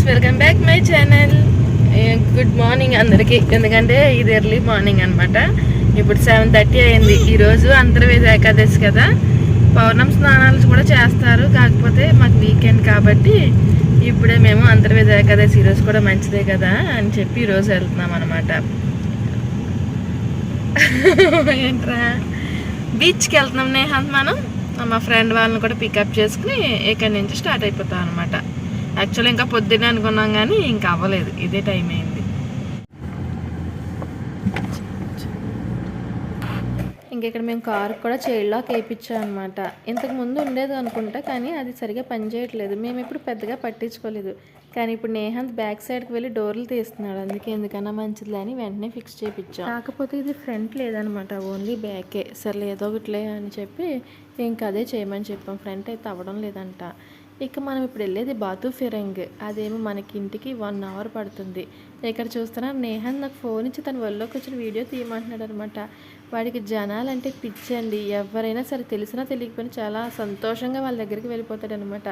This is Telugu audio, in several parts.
Welcome back my channel. Good morning అందరికీ. ఎందుకంటే ఇది ఎర్లీ మార్నింగ్ అనమాట. ఇప్పుడు 7:30 అయింది. ఈరోజు అంతర్వేది ఏకాదశి కదా, పౌర్ణమి స్నానాలు కూడా చేస్తారు. కాకపోతే మాకు వీకెండ్ కాబట్టి ఇప్పుడే మేము అంతర్వేది ఏకాదశి ఈరోజు కూడా మంచిదే కదా అని చెప్పి ఈరోజు వెళ్తున్నాం అనమాట. ఏంట్రా బీచ్కి వెళ్తున్నాం నేహాంత్. మనం మా ఫ్రెండ్ వాళ్ళని కూడా పికప్ చేసుకుని ఇక్కడి నుంచి స్టార్ట్ అయిపోతాం అనమాట. యాక్చువల్లీ ఇంకా పొద్దున్నే అనుకున్నాం కానీ ఇంకా అవ్వలేదు, ఇదే టైం అయింది. ఇంక ఇక్కడ మేము కారు కూడా చైల్డ్ లాక్ వేయించాం అనమాట. ఇంతకు ముందు ఉండేది అనుకుంటా, కానీ అది సరిగా పనిచేయట్లేదు. మేము ఇప్పుడు పెద్దగా పట్టించుకోలేదు. కానీ ఇప్పుడు నేహాంత్ బ్యాక్ సైడ్కి వెళ్ళి డోర్లు తీస్తున్నాడు. అందుకే ఎందుకన్నా మంచిది అని వెంటనే ఫిక్స్ చేయించాం. కాకపోతే ఇది ఫ్రంట్ లేదనమాట, ఓన్లీ బ్యాకే. సరే ఏదో ఒకటిలే అని చెప్పి ఇంకా అదే చేయమని చెప్పాం. ఫ్రంట్ అయితే అవ్వడం లేదంట. ఇక మనం ఇప్పుడు వెళ్ళేది బాతు ఫిరంగ్. అదేమో మనకి ఇంటికి 1 అవర్ పడుతుంది. ఇక్కడ చూస్తున్నా నేహాన్ నాకు ఫోన్ ఇచ్చి తన ఒళ్ళోకి వచ్చిన వీడియో తీయమంటున్నాడు అనమాట. వాడికి జనాలంటే పిచ్చండి. ఎవరైనా సరే తెలిసినా తెలియకపోయినా చాలా సంతోషంగా వాళ్ళ దగ్గరికి వెళ్ళిపోతాడు అనమాట.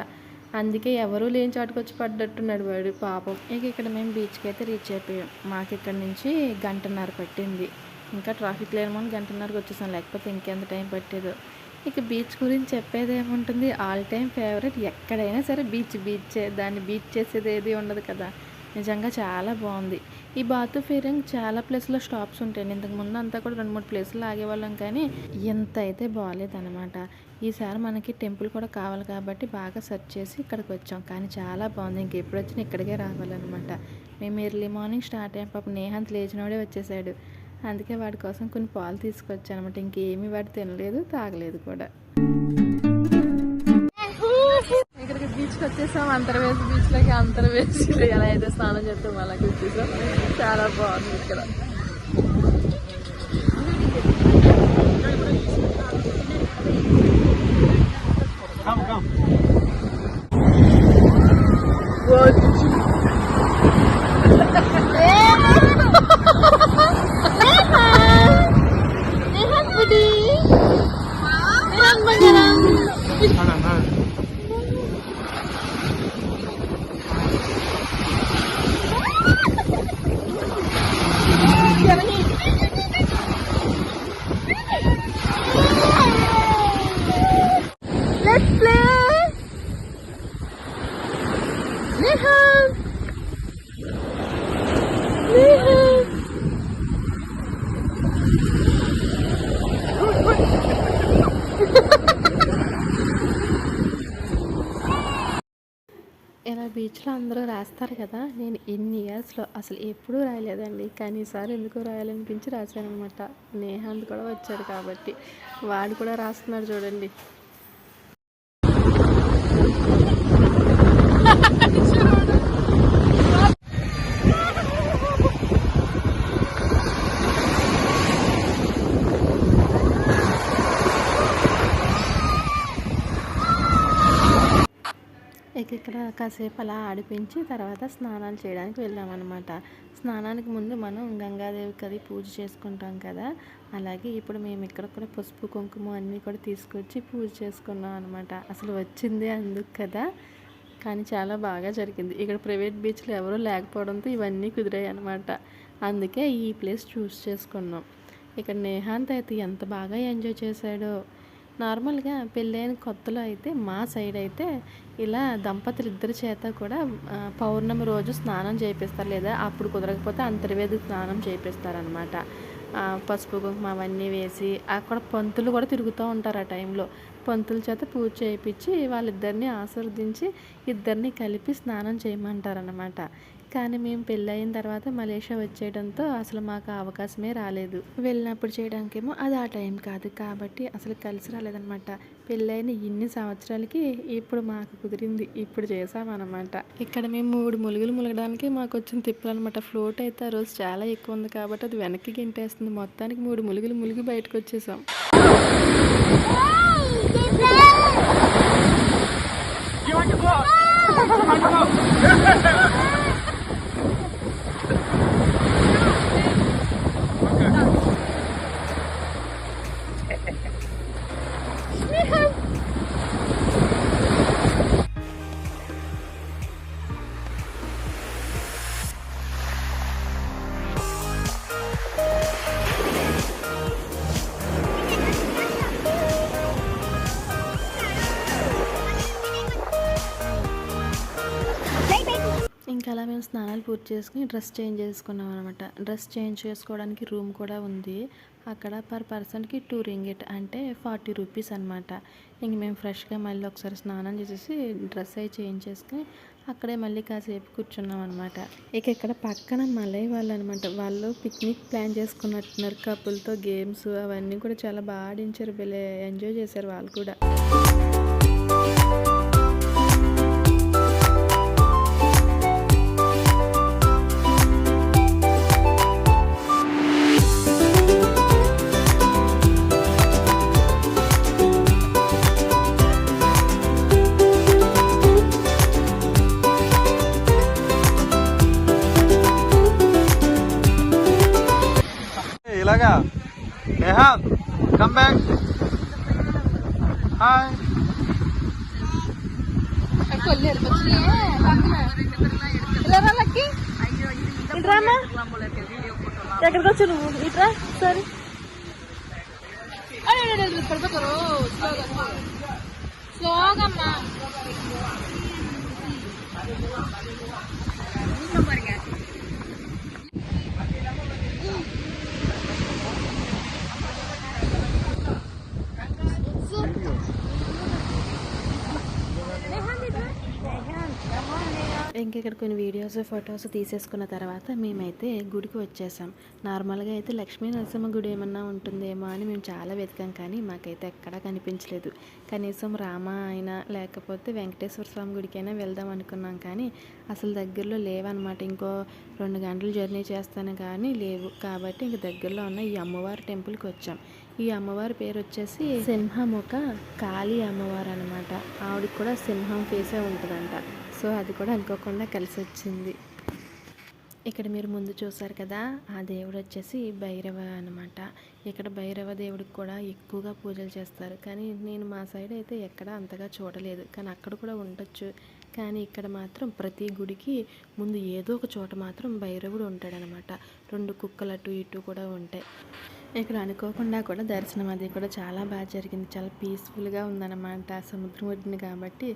అందుకే ఎవరూ లేని చాటుకొచ్చి పడ్డట్టున్నాడు వాడు పాపం. ఇక ఇక్కడ మేము బీచ్కి అయితే రీచ్ అయిపోయాం. మాకు ఇక్కడ నుంచి 1.5 గంట పట్టింది. ఇంకా ట్రాఫిక్ లేని మనం 1.5 గంటకి వచ్చేసాం, లేకపోతే ఇంకెంత టైం పట్టేదో. ఇక బీచ్ గురించి చెప్పేది ఏముంటుంది, ఆల్ టైమ్ ఫేవరెట్. ఎక్కడైనా సరే బీచే, దాన్ని బీచ్ చేసేది ఏది ఉండదు కదా. నిజంగా చాలా బాగుంది. ఈ బాతు ఫిరంగ్ చాలా ప్లేస్లో స్టాప్స్ ఉంటాయి. ఇంతకు ముందు అంతా కూడా 2-3 ప్లేసులు ఆగేవాళ్ళం, కానీ ఎంత అయితే బాగాలేదన్నమాట. ఈసారి మనకి టెంపుల్ కూడా కావాలి కాబట్టి బాగా సెర్చ్ చేసి ఇక్కడికి వచ్చాం. కానీ చాలా బాగుంది. ఇంకెప్పుడు వచ్చినా ఇక్కడికే రావాలన్నమాట. మేము ఎర్లీ మార్నింగ్ స్టార్ట్ అయ్యాం. పాపం నేహాంత్ లేచినోడే వచ్చేసాడు. అందుకే వాడి కోసం కొన్ని పాలు తీసుకొచ్చాను అనమాట. ఇంకేమీ వాడు తినలేదు, తాగలేదు కూడా. ఇక్కడికి బీచ్కి వచ్చేసాం. అంతర్వేది బీచ్లోకి. అంతర్వేదిలో ఎలా అయితే స్నానం చేస్తాం అలాగే వచ్చేసాం. చాలా బాగుంది ఇక్కడ. ఇలా బీచ్లో అందరూ రాస్తారు కదా, నేను ఇన్ని ఇయర్స్లో అసలు ఎప్పుడూ రాయలేదండి. కానీ ఈసారి ఎందుకో రాయాలనిపించి రాశాను అనమాట. నేహాంత్ కూడా వచ్చాడు కాబట్టి వాడు కూడా రాస్తున్నాడు చూడండి. ఇక్కడ కాసేపు అలా ఆడిపించి తర్వాత స్నానాలు చేయడానికి వెళ్ళామన్నమాట. స్నానానికి ముందు మనం గంగాదేవికి అది పూజ చేసుకుంటాం కదా, అలాగే ఇప్పుడు మేము ఇక్కడ కూడా పసుపు కుంకుమ అన్నీ కూడా తీసుకొచ్చి పూజ చేసుకున్నాం అనమాట. అసలు వచ్చింది అందుకు కదా, కానీ చాలా బాగా జరిగింది. ఇక్కడ ప్రైవేట్ బీచ్లో ఎవరూ లేకపోవడంతో ఇవన్నీ కుదిరాయి అనమాట. అందుకే ఈ ప్లేస్ చూస్ చేసుకున్నాం. ఇక్కడ నేహాంత్ అయితే ఎంత బాగా ఎంజాయ్ చేశాడో. నార్మల్గా పెళ్ళైన కొత్తలో అయితే మా సైడ్ అయితే ఇలా దంపతులు ఇద్దరి చేత కూడా పౌర్ణమి రోజు స్నానం చేయిస్తారు, లేదా అప్పుడు కుదరకపోతే అంతర్వేది స్నానం చేయిస్తారనమాట. పసుపు కుంకుమ అవన్నీ వేసి అక్కడ పంతులు కూడా తిరుగుతూ ఉంటారు. ఆ టైంలో పంతుల చేత పూజ చేయించి వాళ్ళిద్దరిని ఆశీర్వదించి ఇద్దరిని కలిపి స్నానం చేయమంటారనమాట. కానీ మేము పెళ్ళయిన తర్వాత మలేషియా వచ్చేయడంతో అసలు మాకు అవకాశమే రాలేదు. వెళ్ళినప్పుడు చేయడానికేమో అది ఆ టైం కాదు కాబట్టి అసలు కలిసి రాలేదనమాట. పెళ్ళైన ఇన్ని సంవత్సరాలకి ఇప్పుడు మాకు కుదిరింది, ఇప్పుడు చేసామన్నమాట. ఇక్కడ మేము 3 ములుగులు ములగడానికి మాకు వచ్చిన తిప్పులు అనమాట. ఫ్లోట్ అయితే ఆ రోజు చాలా ఎక్కువ ఉంది కాబట్టి అది వెనక్కి గింటేస్తుంది. మొత్తానికి 3 ములుగులు ములిగి బయటకు వచ్చేసాం. ఇంకా అలా మేము స్నానాలు పూర్తి చేసుకుని డ్రెస్ చేంజ్ చేసుకున్నాం అనమాట. డ్రెస్ చేంజ్ చేసుకోవడానికి రూమ్ కూడా ఉంది. అక్కడ పర్ పర్సన్కి 2 రింగిట్ అంటే 40 రూపీస్ అనమాట. ఇంక మేము ఫ్రెష్గా మళ్ళీ ఒకసారి స్నానం చేసేసి డ్రెస్ అవి చేంజ్ చేసుకుని అక్కడే మళ్ళీ కాసేపు కూర్చున్నాం అనమాట. ఇక ఇక్కడ పక్కన మలై వాళ్ళు అనమాట. వాళ్ళు పిక్నిక్ ప్లాన్ చేసుకున్నట్టున్నారు. కపుల్తో గేమ్స్ అవన్నీ కూడా చాలా బాగా ఆడించారు. భలే ఎంజాయ్ చేశారు వాళ్ళు కూడా. ఇలాగా నేహా కమ్ బ్యాక్ హాయ్ ఎక్కడికి వచ్చి నువ్వు ఇట్రా సరే స్లోగమ్మా ఇంక ఇక్కడ కొన్ని వీడియోస్ ఫొటోస్ తీసేసుకున్న తర్వాత మేమైతే గుడికి వచ్చేసాం. నార్మల్గా అయితే లక్ష్మీ నరసింహ గుడి ఏమన్నా ఉంటుందేమో అని మేము చాలా వెతికాం, కానీ మాకైతే ఎక్కడా కనిపించలేదు. కనీసం రామ అయినా లేకపోతే వెంకటేశ్వర స్వామి గుడికైనా వెళ్దాం అనుకున్నాం, కానీ అసలు దగ్గరలో లేవన్నమాట. ఇంకో 2 గంటలు జర్నీ చేస్తాను కానీ లేవు. కాబట్టి ఇంక దగ్గరలో ఉన్న ఈ అమ్మవారి టెంపుల్కి వచ్చాం. ఈ అమ్మవారి పేరు వచ్చేసి సింహముఖ కాళీ అమ్మవారు అనమాట. ఆవిడకి కూడా సింహం ఫేసే ఉంటుందంట. సో అది కూడా అనుకోకుండా కలిసి వచ్చింది. ఇక్కడ మీరు ముందు చూసారు కదా, ఆ దేవుడు వచ్చేసి భైరవ అనమాట. ఇక్కడ భైరవ దేవుడికి కూడా ఎక్కువగా పూజలు చేస్తారు, కానీ నేను మా సైడ్ అయితే ఎక్కడ అంతగా చూడలేదు. కానీ అక్కడ కూడా ఉండొచ్చు, కానీ ఇక్కడ మాత్రం ప్రతి గుడికి ముందు ఏదో ఒక చోట మాత్రం భైరవుడు ఉంటాడనమాట. 2 కుక్కలు అటు ఇటు కూడా ఉంటాయి. ఇక్కడ అనుకోకుండా కూడా దర్శనం అది కూడా చాలా బాగా జరిగింది. చాలా పీస్ఫుల్గా ఉందన్నమాట. సముద్రం ఒడ్డున కాబట్టి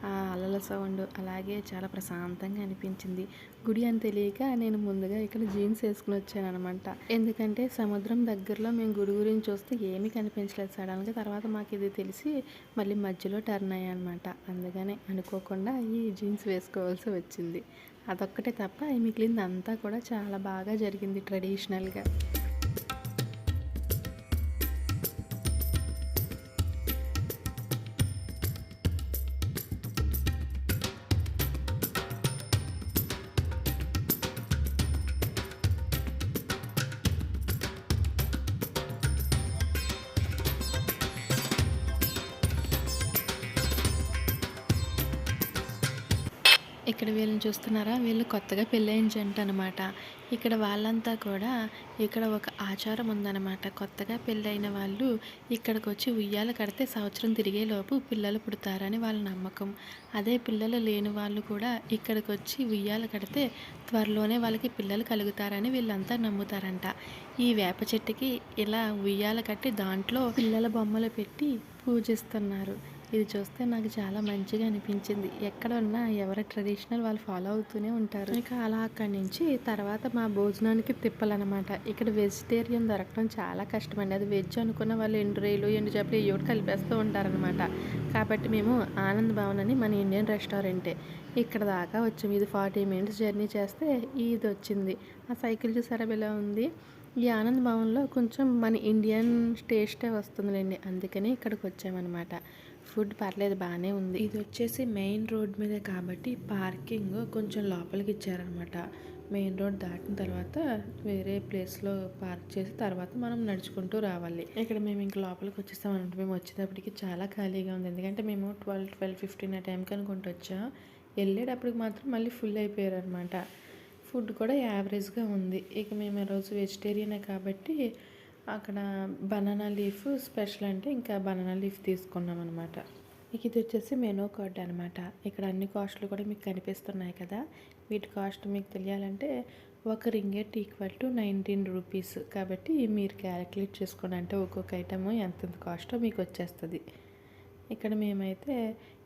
ఆ అలల సౌండ్ అలాగే చాలా ప్రశాంతంగా అనిపించింది. గుడి అని తెలియక నేను ముందుగా ఇక్కడ జీన్స్ వేసుకుని వచ్చాను అనమాట. ఎందుకంటే సముద్రం దగ్గరలో మేము గుడి గురించి చూస్తే ఏమీ కనిపించలేదు. సడన్గా తర్వాత మాకు ఇది తెలిసి మళ్ళీ మధ్యలో టర్న్ అయ్యా అనమాట. అందుకనే అనుకోకుండా ఈ జీన్స్ వేసుకోవాల్సి వచ్చింది. అదొక్కటే తప్ప మిగిలింది అంతా కూడా చాలా బాగా జరిగింది ట్రెడిషనల్గా. ఇక్కడ వీళ్ళని చూస్తున్నారా, వీళ్ళు కొత్తగా పెళ్ళైన జంట అనమాట. ఇక్కడ వాళ్ళంతా కూడా ఇక్కడ ఒక ఆచారం ఉందన్నమాట. కొత్తగా పెళ్ళైన వాళ్ళు ఇక్కడికి వచ్చి ఉయ్యాల కడితే సంవత్సరం తిరిగేలోపు పిల్లలు పుడతారని వాళ్ళ నమ్మకం. అదే పిల్లలు లేని వాళ్ళు కూడా ఇక్కడికి వచ్చి ఉయ్యాల కడితే త్వరలోనే వాళ్ళకి పిల్లలు కలుగుతారని వీళ్ళంతా నమ్ముతారంట. ఈ వేప చెట్టుకి ఇలా ఉయ్యాల కట్టి దాంట్లో పిల్లల బొమ్మలు పెట్టి పూజిస్తున్నారు. ఇది చూస్తే నాకు చాలా మంచిగా అనిపించింది. ఎక్కడ ఉన్నా ఎవరి ట్రెడిషనల్ వాళ్ళు ఫాలో అవుతూనే ఉంటారు. ఇక అలా అక్కడి నుంచి తర్వాత మా భోజనానికి తిప్పాలన్నమాట. ఇక్కడ వెజిటేరియన్ దొరకడం చాలా కష్టమండి. అది వెజ్ అనుకున్న వాళ్ళు ఎండు రొయ్యలు ఎండు చేపలు ఏమిటి కలిపేస్తూ ఉంటారనమాట. కాబట్టి మేము ఆనంద్ భవన్ అని మన ఇండియన్ రెస్టారెంటే ఇక్కడ దాకా వచ్చాము. ఇది 40 మినిట్స్ జర్నీ చేస్తే ఇది వచ్చింది. ఆ సైకిల్ చూసారా ఎలా ఉంది. ఈ ఆనంద్ భవన్లో కొంచెం మన ఇండియన్ టేస్టే వస్తుందిలేండి, అందుకని ఇక్కడికి వచ్చామన్నమాట. ఫుడ్ పర్లేదు, బాగానే ఉంది. ఇది వచ్చేసి మెయిన్ రోడ్ మీదే కాబట్టి పార్కింగ్ కొంచెం లోపలికి ఇచ్చారనమాట. మెయిన్ రోడ్ దాటిన తర్వాత వేరే ప్లేస్లో పార్క్ చేసి తర్వాత మనం నడుచుకుంటూ రావాలి. ఇక్కడ మేము ఇంక లోపలికి వచ్చేస్తామంటే మేము వచ్చేటప్పటికి చాలా ఖాళీగా ఉంది. ఎందుకంటే మేము 12:15 ఆ టైంకి అనుకుంటూ వచ్చాం. వెళ్ళేటప్పటికి మాత్రం మళ్ళీ ఫుల్ అయిపోయారు అనమాట. ఫుడ్ కూడా యావరేజ్గా ఉంది. ఇక మేము ఈరోజు వెజిటేరియనే కాబట్టి అక్కడ బనానా లీఫ్ స్పెషల్ అంటే ఇంకా బనానా లీఫ్ తీసుకున్నాం అనమాట. ఇక ఇది వచ్చేసి మెనూ కార్డ్ అనమాట. ఇక్కడ అన్ని కాస్ట్లు కూడా మీకు కనిపిస్తున్నాయి కదా. వీటి కాస్ట్ మీకు తెలియాలంటే 1 రింగిట్ ఈక్వల్ టు 19 రూపీస్. కాబట్టి మీరు క్యాలిక్యులేట్ చేసుకోండి, అంటే ఒక్కొక్క ఐటమ్ ఎంత కాస్టో మీకు వచ్చేస్తుంది. ఇక్కడ మేమైతే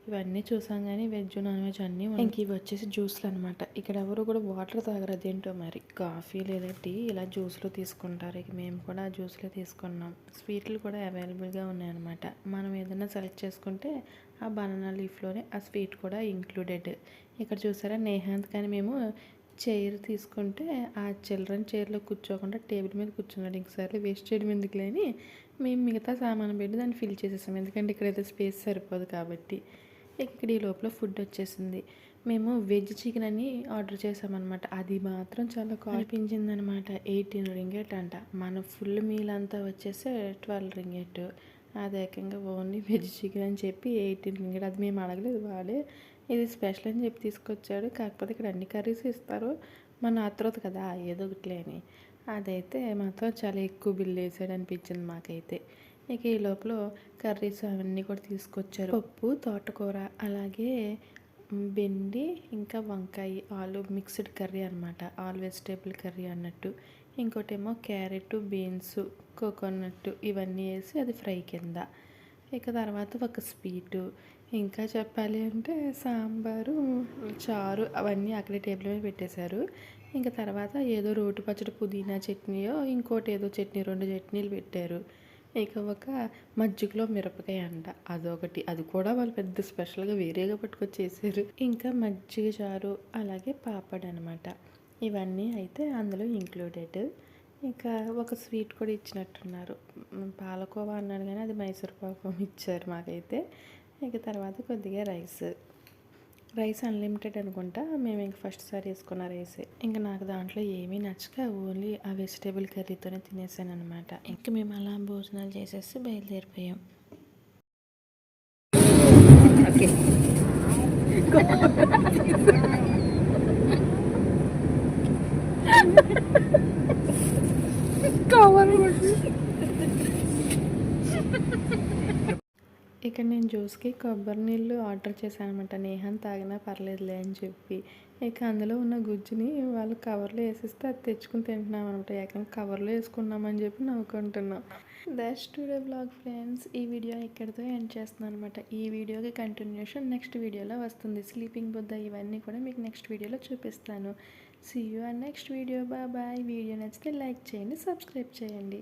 ఇవన్నీ చూసాం కానీ వెజ్ నాన్ వెజ్ అన్నీ ఇంక ఇవి వచ్చేసి జ్యూస్లు అనమాట. ఇక్కడ ఎవరు కూడా వాటర్ తాగరు, అదేంటో మరి. కాఫీ లేదా టీ ఇలా జ్యూస్లు తీసుకుంటారు. ఇక మేము కూడా ఆ జ్యూస్లే తీసుకున్నాం. స్వీట్లు కూడా అవైలబుల్గా ఉన్నాయన్నమాట. మనం ఏదైనా సెలెక్ట్ చేసుకుంటే ఆ బనానా లీఫ్లోనే ఆ స్వీట్ కూడా ఇంక్లూడెడ్. ఇక్కడ చూసారా నేహాంత్ కానీ మేము చైర్ తీసుకుంటే ఆ చిల్డ్రన్ చైర్లో కూర్చోకుండా టేబుల్ మీద కూర్చున్నాడు. ఇంకసారి వేస్ట్ చేయడం ఎందుకు లేని మేము మిగతా సామాను పెట్టి దాన్ని ఫిల్ చేసేసాం, ఎందుకంటే ఇక్కడైతే స్పేస్ సరిపోదు కాబట్టి. ఇక్కడ ఈ లోపల ఫుడ్ వచ్చేసింది. మేము వెజ్ చికెన్ అని ఆర్డర్ చేసామన్నమాట. అది మాత్రం చాలా కాల్పించింది అనమాట. 18 రింగెట్ అంట. మన ఫుల్ మీల్ అంతా వచ్చేసి 12 రింగెట్. అది ఏకంగా ఓన్లీ వెజ్ చికెన్ అని చెప్పి 18 రింగెట్. అది మేము అడగలేదు, వాడే ఇది స్పెషల్ అని చెప్పి తీసుకొచ్చాడు. కాకపోతే ఇక్కడ అన్ని కర్రీస్ ఇస్తారు, మన ఆత్రత కదా ఏదో ఒకటి అని. అదైతే మాత్రం చాలా ఎక్కువ బిల్ వేసాడు అనిపించింది మాకైతే. ఇక ఈ లోపల కర్రీస్ అవన్నీ కూడా తీసుకొచ్చారు. పప్పు, తోటకూర, అలాగే బెండి, ఇంకా వంకాయ, ఆలు మిక్స్డ్ కర్రీ అనమాట. ఆల్ వెజిటేబుల్ కర్రీ అన్నట్టు. ఇంకోటేమో క్యారెట్, బీన్స్, కోకోనట్ ఇవన్నీ వేసి అది ఫ్రై కింద. ఇక తర్వాత ఒక స్వీటు, ఇంకా చెప్పాలి అంటే సాంబారు, చారు అవన్నీ అక్కడే టేబుల్ మీద పెట్టేశారు. ఇంకా తర్వాత ఏదో రోటి పచ్చడి, పుదీనా చట్నీయో ఇంకోటి ఏదో చట్నీ, 2 చట్నీలు పెట్టారు. ఇక ఒక మజ్జిగలో మిరపకాయ అంట, అదొకటి. అది కూడా వాళ్ళు పెద్ద స్పెషల్గా వేరేగా పట్టుకొచ్చేసారు. ఇంకా మజ్జిగ చారు, అలాగే పాపడ్ అనమాట. ఇవన్నీ అయితే అందులో ఇంక్లూడెడ్. ఇంకా ఒక స్వీట్ కూడా ఇచ్చినట్టున్నారు. పాలకోవా అన్నాడు కానీ అది మైసూర్ పాకం ఇచ్చారు మాకైతే. ఇక తర్వాత కొద్దిగా రైస్ అన్లిమిటెడ్ అనుకుంటా. మేము ఇంక ఫస్ట్ సారి వేసుకున్న రైసే. ఇంకా నాకు దాంట్లో ఏమీ నచ్చక ఓన్లీ ఆ వెజిటేబుల్ కర్రీతోనే తినేసాను అనమాట. ఇంకా మేము అలా భోజనాలు చేసేసి బయలుదేరిపోయాం. ఓకే ఇక్కడ నేను జ్యూస్కి కొబ్బరి నీళ్ళు ఆర్డర్ చేశాను అనమాట. నేహాన్ తాగినా పర్లేదులే అని చెప్పి. ఇక అందులో ఉన్న గుజ్జుని వాళ్ళు కవర్లో వేసిస్తే అది తెచ్చుకుని తింటున్నాం అనమాట. ఏకంగా కవర్లో వేసుకున్నామని చెప్పి నవ్వుకుంటున్నాం. That's today vlog friends. ఈ వీడియో ఇక్కడితో ఎండ్ చేస్తున్నాను అనమాట. ఈ వీడియోకి కంటిన్యూషన్ నెక్స్ట్ వీడియోలో వస్తుంది. స్లీపింగ్ బుద్ధ ఇవన్నీ కూడా మీకు నెక్స్ట్ వీడియోలో చూపిస్తాను. See you and next video. Bye. Video నచ్చితే లైక్ చేయండి, సబ్స్క్రైబ్ చేయండి.